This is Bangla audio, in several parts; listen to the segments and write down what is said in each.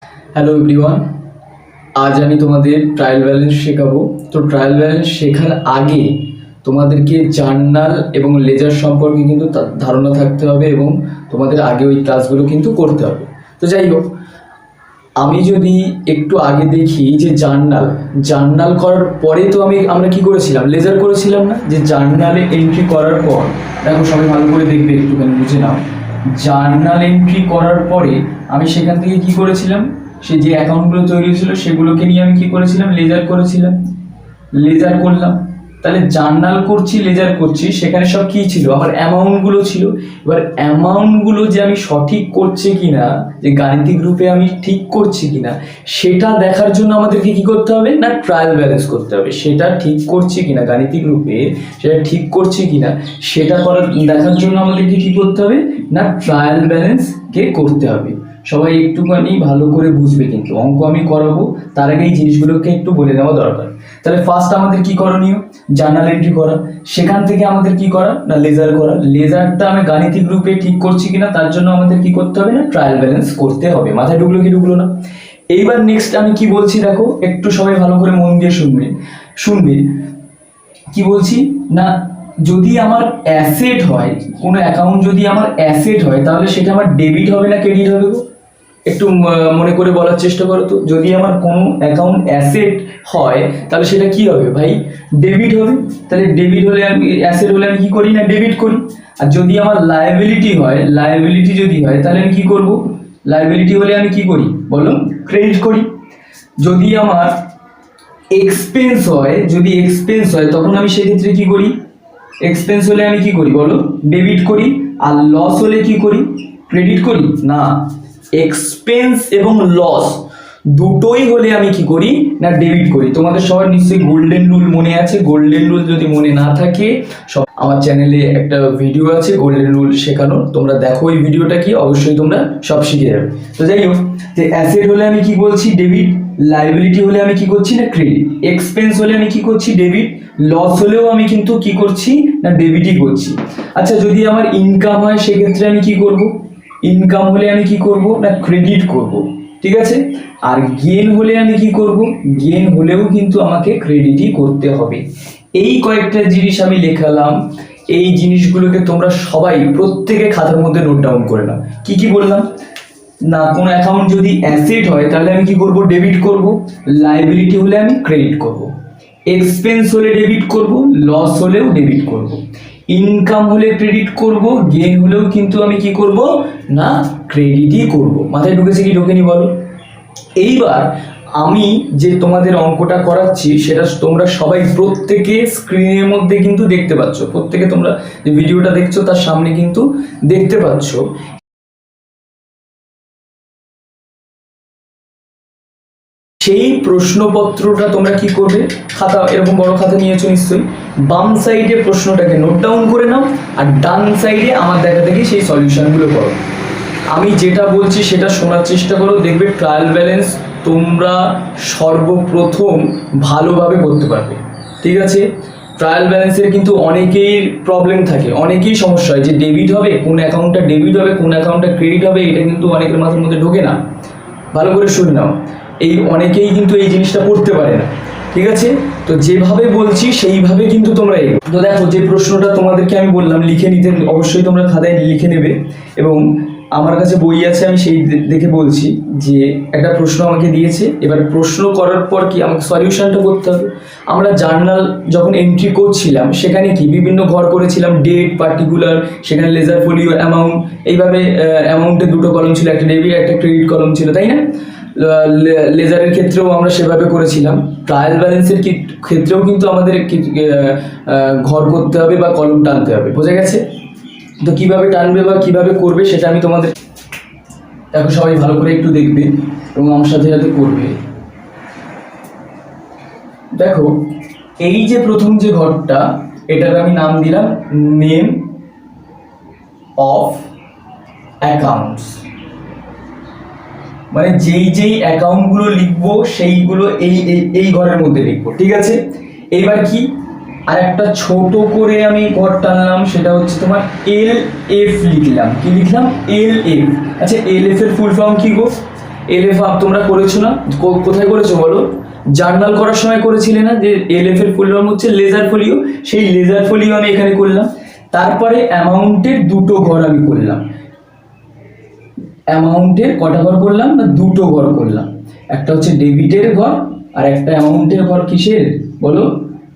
হ্যালো এভরিওয়ান, আজ আমি তোমাদের ট্রায়াল ব্যালেন্স শেখাবো। তো ট্রায়াল ব্যালেন্স শেখার আগে তোমাদেরকে জার্নাল এবং লেজার সম্পর্কে কিন্তু ধারণা থাকতে হবে এবং তোমাদের আগে ওই ক্লাসগুলো কিন্তু করতে হবে। তো যাই হোক, আমি যদি একটু আগে দেখি যে জার্নাল করার পরে তো আমরা কি করেছিলাম, লেজার করেছিলাম না? যে জার্নালে এন্ট্রি করার পর দেখো, সবাই ভালো করে দেখবে, একটুখানি বুঝে নাও। জার্নাল এন্ট্রি করার পরে আমি সেখান থেকে কি করেছিলাম, সে যে অ্যাকাউন্টগুলো তৈরি হয়েছিল সেগুলোকে নিয়ে আমি কি করেছিলাম, লেজার করলাম। তাহলে জার্নাল করছি, লেজার করছি, সেখানে সব কি ছিল, আমার অ্যামাউন্টগুলো ছিল। এবার অ্যামাউন্টগুলো যে আমি সঠিক করছি কিনা, যে গাণিতিক রূপে আমি ঠিক করছি কিনা, সেটা দেখার জন্য আমাদেরকে কি করতে হবে না, ট্রায়াল ব্যালেন্স করতে হবে। সেটা ঠিক করছি কিনা গাণিতিক রূপে, সেটা ঠিক করছি কিনা সেটা দেখার জন্য আমাদেরকে কি করতে হবে না, ট্রায়াল ব্যালেন্সকে করতে হবে। সবাই একটুখানি ভালো করে বুঝবে, কিন্তু অঙ্ক আমি করাবো তার আগে এই জিনিসগুলোকে একটু বলে নেওয়া দরকার। তাহলে ফার্স্ট আমাদের কি করণীয়, জার্নাল এন্ট্রি করা। সেখান থেকে আমাদের কি করা না, লেজার করা। লেজারটা আমি গাণিতিক রূপে ঠিক করছি কিনা তার জন্য আমাদের কি করতে হবে না, ট্রায়াল ব্যালেন্স করতে হবে। মাথায় ঢুকলো কি ঢুকলো না? এইবার নেক্সট আমি কি বলছি দেখো, একটু সবাই ভালো করে মন দিয়ে শুনবে কি বলছি না। যদি আমার অ্যাসেট হয়, কোনো অ্যাকাউন্ট যদি আমার অ্যাসেট হয়, তাহলে সেটা আমার ডেবিট হবে না ক্রেডিট হবে? একটু মনে করে বলার চেষ্টা করো তো। যদি আমার কোনো অ্যাকাউন্ট অ্যাসেট হয় তাহলে সেটা কি হবে ভাই, ডেবিট হবে। তাহলে ডেবিট হলে আমি, অ্যাসেট হলে আমি কি করি না, ডেবিট করি। আর যদি আমার লায়াবিলিটি হয়, লায়াবিলিটি যদি হয় তাহলে আমি কি করব, লায়াবিলিটি হলে আমি কি করি বলো, ক্রেডিট করি। যদি আমার এক্সপেন্স হয় তখন আমি সেক্ষেত্রে কি করি, এক্সপেন্স হলে আমি কি করি বলো, ডেবিট করি। আর লস হলে কি করি, ক্রেডিট করি না। এক্সপেন্স এবং লস দুটোই হলে আমি কি করি না, ডেবিট করি। তোমাদের সবার নিশ্চয়ই গোল্ডেন রুল মনে আছে। গোল্ডেন রুল যদি মনে না থাকে, সব আমার চ্যানেলে একটা ভিডিও আছে গোল্ডেন রুল শেখানোর, তোমরা দেখো এই ভিডিওটা, কি অবশ্যই তোমরা সব শিখে যাবে। তো যাই হোক, যে অ্যাসেট হলে আমি কি বলছি, ডেবিট। লায়াবিলিটি হলে আমি কি করছি না, ক্রেডিট। এক্সপেন্স হলে আমি কি করছি, ডেবিট। লস হলেও আমি কিন্তু কি করছি না, ডেবিটই করছি। আচ্ছা, যদি আমার ইনকাম হয় সেক্ষেত্রে আমি কি করব, ইনকাম হলে আমি কি করব না, ক্রেডিট করব। ঠিক আছে। আর গেন হলে আমি কি করব, গেন হলেও কিন্তু আমাকে ক্রেডিটই করতে হবে। এই কয়েকটা জিনিস আমি লেখালাম। এই জিনিসগুলোকে তোমরা সবাই প্রত্যেকে খাতার মধ্যে নোট ডাউন করে নাও। কি কি বললাম না, কোনো অ্যাকাউন্ট যদি অ্যাসেট হয় তাহলে আমি কি করব, ডেবিট করব। লায়াবিলিটি হলে আমি ক্রেডিট করব। এক্সপেন্স হলে ডেবিট করব, লস হলেও ডেবিট করব। ইনকাম হলে ক্রেডিট করব, গেন হলেও কিন্তু আমি কি করব না, ক্রেডিটই করব। মাথায় ঢুকেছে কি ঢোকেনি বলো? এইবার আমি যে তোমাদের অঙ্কটা করাচ্ছি সেটা তোমরা সবাই প্রত্যেকে স্ক্রিনের মধ্যে কিন্তু দেখতে পাচ্ছ। প্রত্যেকে তোমরা যে ভিডিওটা দেখছো তার সামনে কিন্তু দেখতে পাচ্ছ। সেই প্রশ্নপত্রটা তোমরা কি করবে, খাতা, এরকম বড় খাতা নিয়েছো নিশ্চয়ই, বাম সাইডে প্রশ্নটাকে নোট ডাউন করে নাও, আর ডান সাইডে আমার দেখা দেখি সেই সলিউশনগুলো করো। আমি যেটা বলছি সেটা শোনার চেষ্টা করো, দেখবে ট্রায়াল ব্যালেন্স তোমরা সর্বপ্রথম ভালোভাবে করতে পারবে। ঠিক আছে। ট্রায়াল ব্যালেন্সের কিন্তু অনেকেই প্রবলেম থাকে, অনেকেই সমস্যা হয় যে ডেবিট হবে, কোন অ্যাকাউন্টটা ডেবিট হবে, কোন অ্যাকাউন্টটা ক্রেডিট হবে, এটা কিন্তু অনেকের মাথার মধ্যে ঢোকে না। ভালো করে শুনে নাও, এই অনেকেই কিন্তু এই জিনিসটা করতে পারে না। ঠিক আছে। তো যেভাবে বলছি সেইভাবে কিন্তু তোমরা এগো। তো দেখো, যে প্রশ্নটা তোমাদেরকে আমি বললাম লিখে নিতে, অবশ্যই তোমরা খাতায় লিখে নেবে। এবং আমার কাছে বই আছে, আমি সেই দেখে বলছি যে একটা প্রশ্ন আমাকে দিয়েছে। এবার প্রশ্ন করার পর কি আমাকে সলিউশনটা করতে হবে। আমরা জার্নাল যখন এন্ট্রি করছিলাম সেখানে কি বিভিন্ন ঘর করেছিলাম, ডেট, পার্টিকুলার, সেখানে লেজার, ফোলিও, অ্যামাউন্ট, এইভাবে অ্যামাউন্টের দুটো কলম ছিল, একটা ডেবিট একটা ক্রেডিট কলম ছিল, তাই না? লেজারের ক্ষেত্রেও আমরা সেভাবে করেছিলাম। ট্রায়াল ব্যালেন্সের ক্ষেত্রেও কিন্তু আমাদের ঘর করতে হবে বা কলম টানতে হবে। বোঝা গেছে? তো কিভাবে টানবে বা কিভাবে করবে সেটা আমি তোমাদের, দেখো সবাই ভালো করে একটু দেখবে এবং আমার সাথে সাথে করবে। দেখো, এই যে প্রথম যে ঘরটা, এটার আমি নাম দিলাম নেম অফ অ্যাকাউন্টস। মানে যেই অ্যাকাউন্টগুলো লিখবো সেইগুলো এই ঘরের মধ্যে লিখবো। ঠিক আছে। এবার কি, আর একটা ছোট করে আমি ঘর টানলাম, সেটা হচ্ছে তোমার LF লিখলাম। কি লিখলাম? LF। আচ্ছা, LF এর ফুল ফর্ম কি গো? এলএফ তোমরা করেছো না? কোথায় করেছো বলো? জার্নাল করার সময় করেছিলে না যে এলএফ এর ফুল ফর্ম হচ্ছে লেজার ফোলিও, সেই লেজার ফোলিও আমি এখানে করলাম। তারপরে অ্যামাউন্টের দুটো ঘর আমি করলাম। অ্যামাউন্টের কটা ঘর করলাম না? দুটো ঘর করলাম। একটা হচ্ছে ডেবিটের ঘর আর একটা অ্যামাউন্টের ঘর কিসের বলো?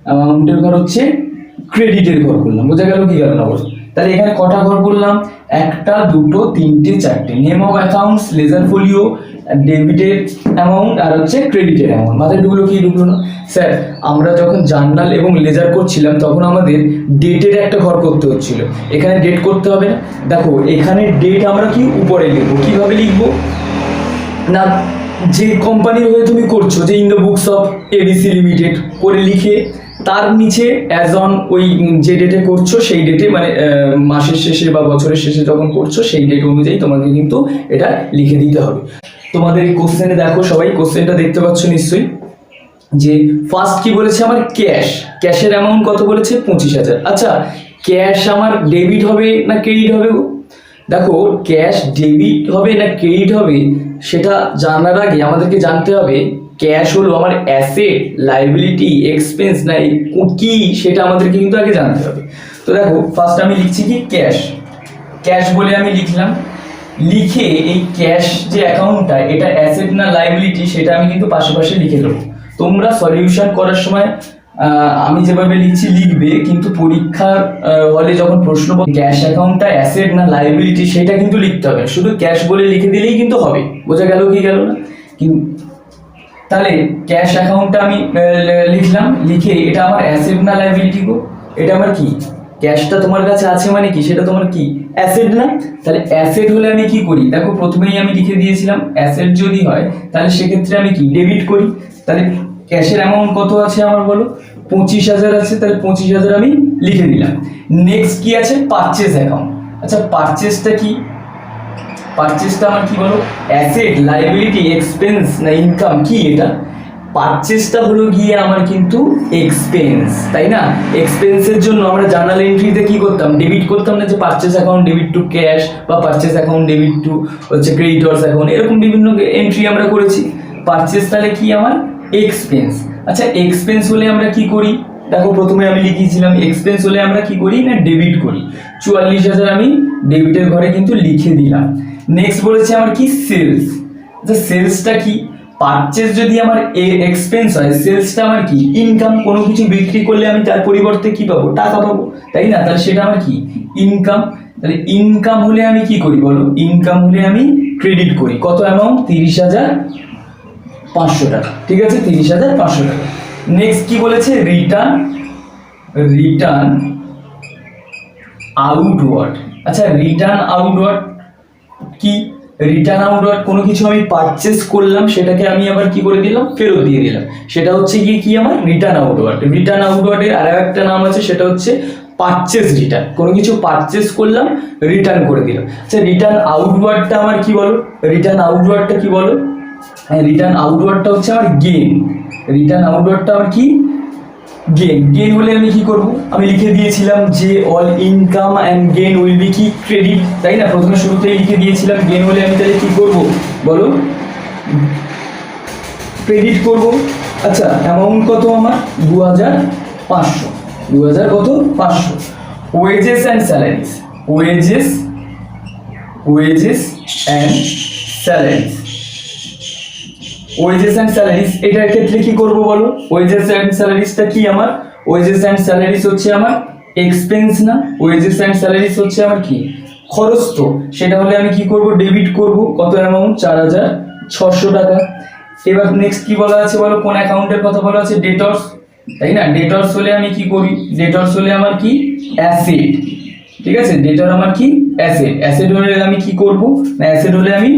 অ্যামাউন্টের ঘর হচ্ছে ক্রেডিটের ঘর করলাম। বোঝা গেল কি গেল না বলো? তাহলে এখানে কটা ঘর করলাম? একটা, দুটো, তিনটে, চারটে। Name of accounts, ledger folio, ডেবিটের অ্যামাউন্ট আর হচ্ছে ক্রেডিটের অ্যামাউন্ট। মাথায় ঢুকলো কি ঢুকলো না? স্যার আমরা যখন জার্নাল এবং লেজার করছিলাম তখন আমাদের ডেটের একটা ঘর করতে হচ্ছিল, এখানে ডেট করতে হবে না? দেখো এখানে ডেট আমরা কি উপরে লিখবো, কিভাবে লিখবো না, যে কোম্পানির হয়ে তুমি করছো, যে in the books of ABC limited করে লিখে তার নিচে অ্যাজ অন ওই যে ডেটে করছো সেই ডেটে, মানে মাসের শেষে বা বছরের শেষে যখন করছো সেই ডেট অনুযায়ী তোমাকে কিন্তু এটা লিখে দিতে হবে। তোমাদের এই কোশ্চেনে দেখো, সবাই কোশ্চেনটা দেখতে পাচ্ছ নিশ্চয়ই, যে ফার্স্ট কি বলেছে আমার? ক্যাশ। ক্যাশের অ্যামাউন্ট কত বলেছে? 25,000। আচ্ছা ক্যাশ আমার ডেবিট হবে না ক্রেডিট হবে গো? দেখো ক্যাশ ডেবিট হবে না ক্রেডিট হবে সেটা জানার আগে আমাদেরকে জানতে হবে ক্যাশ হলো আমার অ্যাসেট, লাইবিলিটি, এক্সপেন্স না কি, সেটা আমাদেরকে কিন্তু আগে জানতে হবে। তো দেখো ফার্স্ট আমি লিখছি কি ক্যাশ। ক্যাশ বলে আমি লিখলাম, লিখে এই ক্যাশ যে অ্যাকাউন্টটা এটা অ্যাসেট না লাইবিলিটি সেটা আমি কিন্তু পাশে পাশে লিখে দেবো। তোমরা সলিউশন করার সময় আমি যেভাবে লিখছি লিখবে, কিন্তু পরীক্ষার হলে যখন প্রশ্ন ক্যাশ অ্যাকাউন্টটা অ্যাসেট না লাইবিলিটি সেটা কিন্তু লিখতে হবে, শুধু ক্যাশ বলে লিখে দিলেই কিন্তু হবে। বোঝা গেল কি গেল না? তাহলে ক্যাশ অ্যাকাউন্টটা আমি লিখলাম, লিখে এটা আমার অ্যাসেট না লাইবিলিটি গো? এটা আমার কি? ক্যাশটা তোমার কাছে আছে মানে কি, সেটা তোমার কি অ্যাসেট না? তাহলে অ্যাসেট হলে আমি কি করি? দেখো প্রথমেই আমি লিখে দিয়েছিলাম অ্যাসেট যদি হয় তাহলে সেক্ষেত্রে আমি কি ডেবিট করি। তাহলে ক্যাশের অ্যামাউন্ট কত আছে আমার বলো? 25,000 আছে, তাহলে 25,000 আমি লিখে দিলাম। নেক্সট কি আছে? Purchase account. আচ্ছা পারচেজটা কি? পারচেজটা আমার কি বলো? অ্যাসেট, লাইবিলিটি, এক্সপেন্স না ইনকাম, কি এটা? পারচেজটা হলো গিয়ে আমার কিন্তু এক্সপেন্স, তাই না? এক্সপেন্সের জন্য আমরা জার্নাল এন্ট্রিতে কি করতাম? ডেবিট করতাম না, যে purchase account debit two cash বা পারচেজ অ্যাকাউন্ট ডেবিট টু হচ্ছে ক্রেডিটর্স অ্যাকাউন্ট, এরকম বিভিন্ন এন্ট্রি আমরা করেছি। পারচেজ তাহলে কি আমার? এক্সপেন্স। আচ্ছা এক্সপেন্স হলে আমরা কি করি? দেখো প্রথমে আমি লিখিয়েছিলাম এক্সপেন্স হলে আমরা কি করি না ডেবিট করি। 44,000 আমি ডেবিটের ঘরে কিন্তু লিখে দিলাম। নেক্সট বলেছে আমার কি? সেলস। আচ্ছা সেলসটা কি? পারচেজ যদি আমার এক্সপেন্স হয়, সেলসটা আমার কি? ইনকাম। কোনো কিছু বিক্রি করলে আমি তার পরিবর্তে কি পাবো? টাকা পাবো, তাই না? তাহলে সেটা আমার কি? ইনকাম। তাহলে ইনকাম হলে আমি কি করি বলো? ইনকাম হলে আমি ক্রেডিট করি। কত অ্যামাউন্ট? 30,500 টাকা। ঠিক আছে, 30,500 টাকা। নেক্সট কি বলেছে? রিটার্ন। Return outward. আচ্ছা রিটার্ন আউটওয়ার্ড কি? রিটার্ন আউটওয়ার্ড কোনো কিছু আমি পারচেস করলাম সেটাকে আমি আবার কি করে দিলাম? ফেরত দিয়ে দিলাম। সেটা হচ্ছে গিয়ে কি আমার? Return outward. রিটার্ন আউটওয়ার্ডের আরো একটা নাম আছে, সেটা হচ্ছে পারচেস রিটার্ন। কোনো কিছু পারচেস করলাম, রিটার্ন করে দিলাম। আচ্ছা রিটার্ন আউটওয়ার্ডটা আমার কি বলো? রিটার্ন আউটওয়ার্ডটা কি বলো? রিটার্ন আউটওয়ার্ডটা হচ্ছে আমার গেইন। রিটার্ন আউটওয়ার্ডটা আমার কি? গেইন। গেইন হলে আমি কি করব? আমি লিখে দিয়েছিলাম যে all income and gain will be কি? ক্রেডিট, তাই না? প্রথমে শুরুতেই লিখে দিয়েছিলাম। গেইন হলে আমি তাহলে কি করব বলো? ক্রেডিট করব। আচ্ছা অ্যামাউন্ট কত আমার? 2,500। 2,000 কত? 500। Wages and salaries. Wages and salaries. Wages and salaries এটার ক্ষেত্রে কি করব বলো? ওয়েজেস অ্যান্ড স্যালারিজটা কি আমার? ওয়েজেস অ্যান্ড স্যালারিজ হচ্ছে আমার এক্সপেন্স না? ওয়েজেস অ্যান্ড স্যালারিজ হচ্ছে আমার কি? খরচ। তো সেটা হলে আমি কি করব? ডেবিট করব। কত অ্যামাউন্ট? 4,600 টাকা। এবার নেক্সট কি বলা আছে বলো? কোন অ্যাকাউন্টের কথা বলা আছে? ডেটর্স, তাই না? ডেটর্স হলে আমি কি করি? ডেটর্স হলে আমার কি? অ্যাসেট। ঠিক আছে, ডেটর আমার কি? অ্যাসেট। অ্যাসেট হলে আমি কি করব না? অ্যাসেট হলে আমি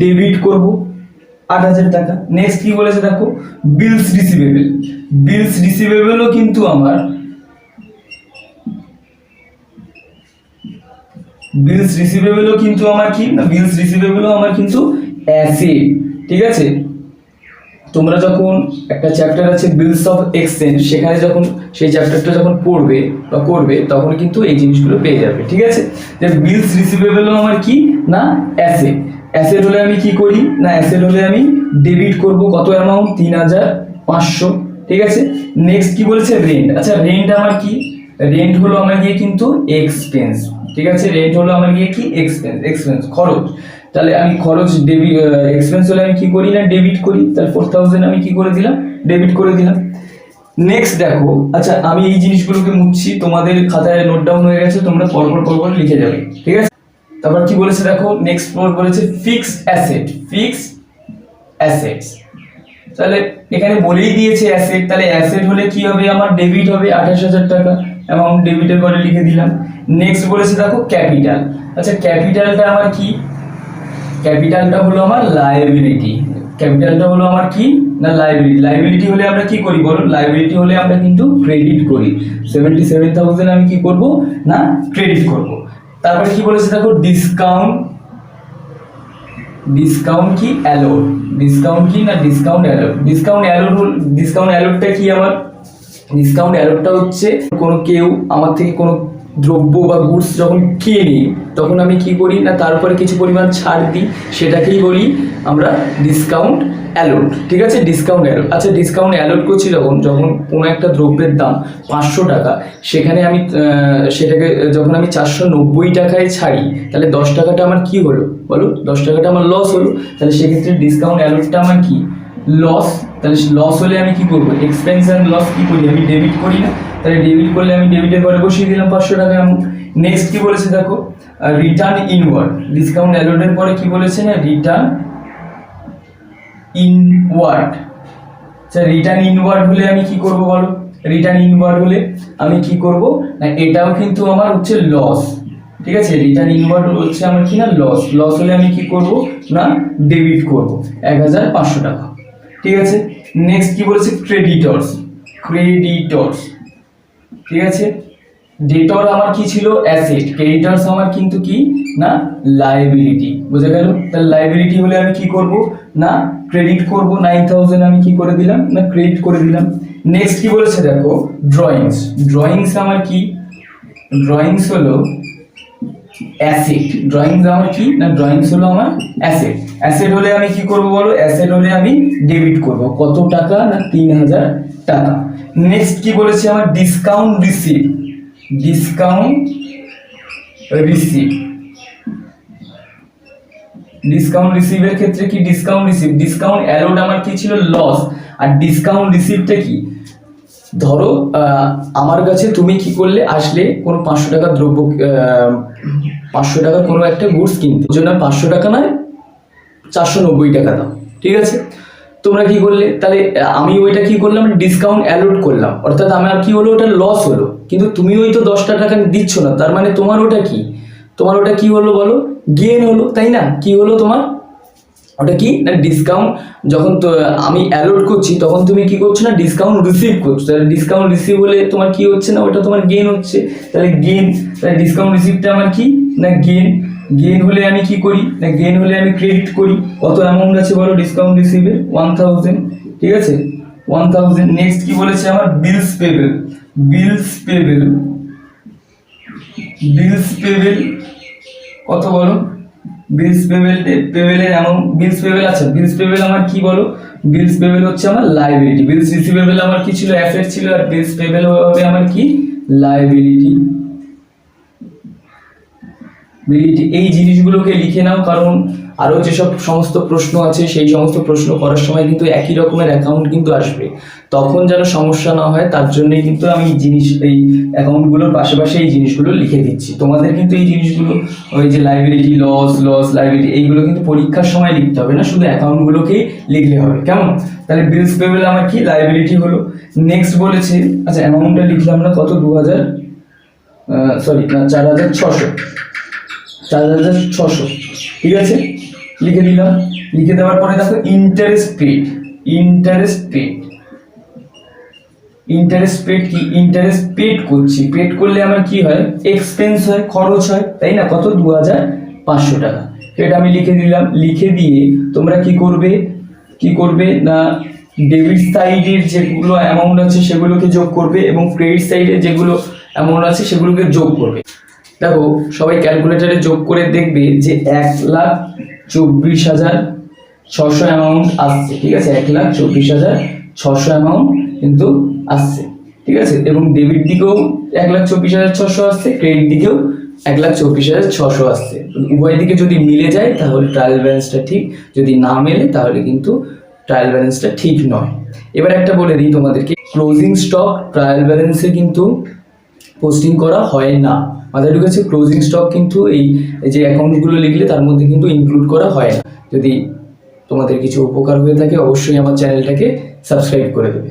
ডেবিট করব 8,000 টাকা। নেক্সট কি বলেছে দেখো? বিলস রিসিভেবল। বিলস রিসিভেবলও কিন্তু আমার বিলস রিসিভেবলও কিন্তু আমার কি না? বিলস রিসিভেবলও আমার কিন্তু অ্যাসেট। ঠিক আছে, তোমরা যখন একটা চ্যাপ্টার আছে বিলস অফ এক্সচেঞ্জ, সেখানে যখন সেই চ্যাপ্টারটা যখন পড়বে বা করবে তখন কিন্তু এই জিনিসগুলো পেয়ে যাবে। ঠিক আছে, যে বিলস রিসিভেবলও আমার কি না? অ্যাসেট। অ্যাসেট হলে আমি কি করি না, অ্যাসেট হলে আমি ডেবিট করব কত অ্যামাউন্ট, 3,500। ঠিক আছে, নেক্সট কি বলেছে, রেন্ট। আচ্ছা রেন্ট আমার কি, রেন্ট হলো আমার গিয়ে কিন্তু এক্সপেন্স। ঠিক আছে, রেন্ট হলো আমার গিয়ে কি এক্সপেন্স, এক্সপেন্স খরচ। তাহলে আমি খরচ ডেবিট, এক্সপেন্স হলে আমি কি করি না ডেবিট করি, তাহলে 4,000 আমি কি করে দিলাম, ডেবিট করে দিলাম। নেক্সট দেখো, আচ্ছা আমি এই জিনিসগুলোকে মুছছি, তোমাদের খাতায় নোট ডাউন হয়ে গেছে, তোমরা পরপর পরপর লিখে যাবে। ঠিক আছে, তারপর কি বলেছে দেখো, নেক্সট বলেছে ফিক্সড অ্যাসেট, ফিক্সড অ্যাসেটস। তাহলে এখানে বলেই দিয়েছে অ্যাসেট, তাহলে অ্যাসেট হলে কি হবে আমার, ডেবিট হবে 28,000 টাকা, অ্যামাউন্ট ডেবিটের পরে লিখে দিলাম। নেক্সট বলেছে দেখো ক্যাপিটাল। আচ্ছা ক্যাপিটালটা আমার কি, ক্যাপিটালটা হলো আমার লায়াবিলিটি, ক্যাপিটালটা হলো আমার কি না লায়াবিলিটি। লায়াবিলিটি হলে আমরা কি করি বলো, লায়াবিলিটি হলে আমরা কিন্তু ক্রেডিট করি, 77,000 আমি কি করব না ক্রেডিট করব। তারপরে কি বলেছে দেখো ডিসকাউন্ট, ডিসকাউন্ট কি অ্যালোড, ডিসকাউন্ট কি না discount allowed, discount allowed, discount অ্যালোডটা কি আমার, ডিসকাউন্ট অ্যালোডটা হচ্ছে কোনো কেউ আমার থেকে কোনো দ্রব্য বা গুডস যখন কিনে নিই তখন আমি কি করি না তার উপরে কিছু পরিমাণ ছাড় দিই, সেটাকেই বলি আমরা ডিসকাউন্ট অ্যালোড। ঠিক আছে, ডিসকাউন্ট অ্যালোড। আচ্ছা ডিসকাউন্ট অ্যালোড করছি যখন, যখন কোনো একটা দ্রব্যের দাম 500 টাকা, সেখানে আমি সেটাকে যখন আমি 490 টাকায় ছাড়ি, তাহলে 10 টাকাটা আমার কি হলো বলো, 10 টাকাটা আমার লস হলো। তাহলে সেক্ষেত্রে ডিসকাউন্ট অ্যালোডটা আমার কি লস। তাহলে লস হলে আমি কি করবো, এক্সপেন্স অ্যান্ড লস কি করি, আমি ডেবিট করি না, তাহলে ডেবিট করলে আমি ডেবিটের পরে বসিয়ে দিলাম 500 টাকা অ্যামাউন্ট। নেক্সট কি বলেছে দেখো রিটার্ন ইনওয়ার্ড, ডিসকাউন্ট অ্যালোডের পরে কি বলেছে না রিটার্ন ইনওয়ার্ড। আচ্ছা রিটার্ন ইনওয়ার্ড হলে আমি কি করব বলো, রিটার্ন ইনওয়ার্ড হলে আমি কি করব না এটাও কিন্তু আমার হচ্ছে লস। ঠিক আছে, রিটার্ন ইনওয়ার্ড হচ্ছে আমার কি না লস, লস হলে আমি কি করব না ডেবিট করব 1,500 টাকা। ঠিক আছে, নেক্সট কি বলেছে ক্রেডিটরস, ক্রেডিটরস। ঠিক আছে, ডেটর আমার কি ছিল অ্যাসেট, ক্রেডিটরস আমার কিন্তু কি না লায়াবিলিটি, বুঝা গেল। তাহলে লায়াবিলিটি হলে আমি কি করব না ক্রেডিট করব, 9,000 আমি কি করে দিলাম না ক্রেডিট করে দিলাম। নেক্সট কি বলেছে দেখো ড্রয়িংস, ড্রয়িংস আমার কি, ড্রয়িংস হলো অ্যাসেট, ড্রয়িংস আমার কি না ড্রয়িংস হলো আমার অ্যাসেট। অ্যাসেট হলে আমি কি করব বলো, অ্যাসেট হলে আমি ডেবিট করব কত টাকা না 3,000 টাকা। নেক্সট কি বলেছে আমার discount receive, discount receive, discount রিসিভের ক্ষেত্রে কি ডিসকাউন্ট রিসিভ, ডিসকাউন্ট অ্যালোড আমার কি ছিল লস, আর ডিসকাউন্ট রিসিভটা কি, ধরো আমার কাছে তুমি কি করলে আসলে কোনো 500 টাকার দ্রব্য, 500 টাকার কোনো একটা গুডস কিনতে, জন্য 500 টাকা নয় 490 টাকা দাও। ঠিক আছে, তোমরা কি করলে, তাহলে আমি ওইটা কি করলাম ডিসকাউন্ট অ্যালোড করলাম, অর্থাৎ আমার কি হলো ওটা লস হলো, কিন্তু তুমি ওই তো 10 টাকা দিচ্ছ না, তার মানে তোমার ওটা কি, তোমার ওটা কি হলো বলো গেন হলো, তাই না। কি হলো তোমার ওটা কি না ডিসকাউন্ট, যখন তো আমি অ্যালোড করছি তখন তুমি কি করছো না ডিসকাউন্ট রিসিভ করছো, তাহলে ডিসকাউন্ট রিসিভ হলে তোমার কি হচ্ছে না ওটা তোমার গেন হচ্ছে, তাহলে গেন, তাহলে ডিসকাউন্ট রিসিভটা আমার কি না গেন, গেন হলে আমি কি করি না গেন হলে আমি ক্রেডিট করি, কত অ্যামাউন্ট আছে বলো ডিসকাউন্ট রিসিভে 1,000। ঠিক আছে 1,000। নেক্সট কি বলেছে আমার বিলস পেবেল, বিলস পেবেল, বিলস পেবেল কত বলো, বিলস পেবেল, পেবেলের অ্যামাউন্ট, বিলস পেবেল। আচ্ছা বিলস পেবেল আমার কি বলো, বিলস পেবেল হচ্ছে আমার লায়াবিলিটি, বিলস রিসিভেবল আমার কি ছিল অ্যাসেট ছিল, আর বিলস পেবেল হবে আমার কি লায়াবিলিটি। এই জিনিসগুলোকে লিখে নাও, কারণ আরও যেসব সমস্ত প্রশ্ন আছে সেই সমস্ত প্রশ্ন করার সময় কিন্তু একই রকমের অ্যাকাউন্ট কিন্তু আসবে, তখন যেন সমস্যা না হয় তার জন্যই কিন্তু আমি এই অ্যাকাউন্টগুলোর পাশাপাশি এই জিনিসগুলো লিখে দিচ্ছি। তোমাদের কিন্তু এই জিনিসগুলো ওই যে লায়াবিলিটি, লস, লস, লায়াবিলিটি এইগুলো কিন্তু পরীক্ষার সময় লিখতে হবে না, শুধু অ্যাকাউন্টগুলোকেই লিখলে হবে, কেমন। তাহলে বিলস পেবেল আমার কি লায়াবিলিটি হলো। নেক্সট বলেছে, আচ্ছা অ্যামাউন্টটা লিখলাম না কত 4,600, 4,600। ঠিক আছে, লিখে দিলাম। লিখে দেওয়ার পরে দেখো interest paid, interest paid, interest paid কি, ইন্টারেস্ট পেড করছি, পেড করলে আমার কি হয় এক্সপেন্স হয়, খরচ হয়, তাই না, কত 2,500 টাকা। এটা আমি লিখে দিলাম। লিখে দিয়ে তোমরা কি করবে, কি করবে না ডেবিট সাইডের যেগুলো অ্যামাউন্ট আছে সেগুলোকে যোগ করবে এবং ক্রেডিট সাইডের যেগুলো অ্যামাউন্ট আছে সেগুলোকে যোগ করবে। দেখো সবাই ক্যালকুলেটারে যোগ করে দেখবে যে 1,24,600 অ্যামাউন্ট আসছে, ঠিক আছে, 1,24,600 অ্যামাউন্ট কিন্তু আসছে, ঠিক আছে, এবং ডেবিট দিকেও 1,24,600 আসছে, ক্রেডিট দিকেও 1,24,600 আসছে। উভয় দিকে যদি মিলে যায় তাহলে ট্রায়াল ব্যালেন্সটা ঠিক, যদি না মেলে তাহলে কিন্তু ট্রায়াল ব্যালেন্সটা ঠিক নয়। এবার একটা বলে দিই তোমাদেরকে, ক্লোজিং স্টক ট্রায়াল ব্যালেন্সে কিন্তু পোস্টিং করা হয় না। মাথায় ঢুকেছে? ক্লোজিং স্টক কিন্তু এই যে অ্যাকাউন্টগুলো লিখলে তার মধ্যে কিন্তু ইনক্লুড করা হয় না। যদি তোমাদের কিছু উপকার হয়ে থাকে অবশ্যই আমার চ্যানেলটাকে সাবস্ক্রাইব করে দেবে।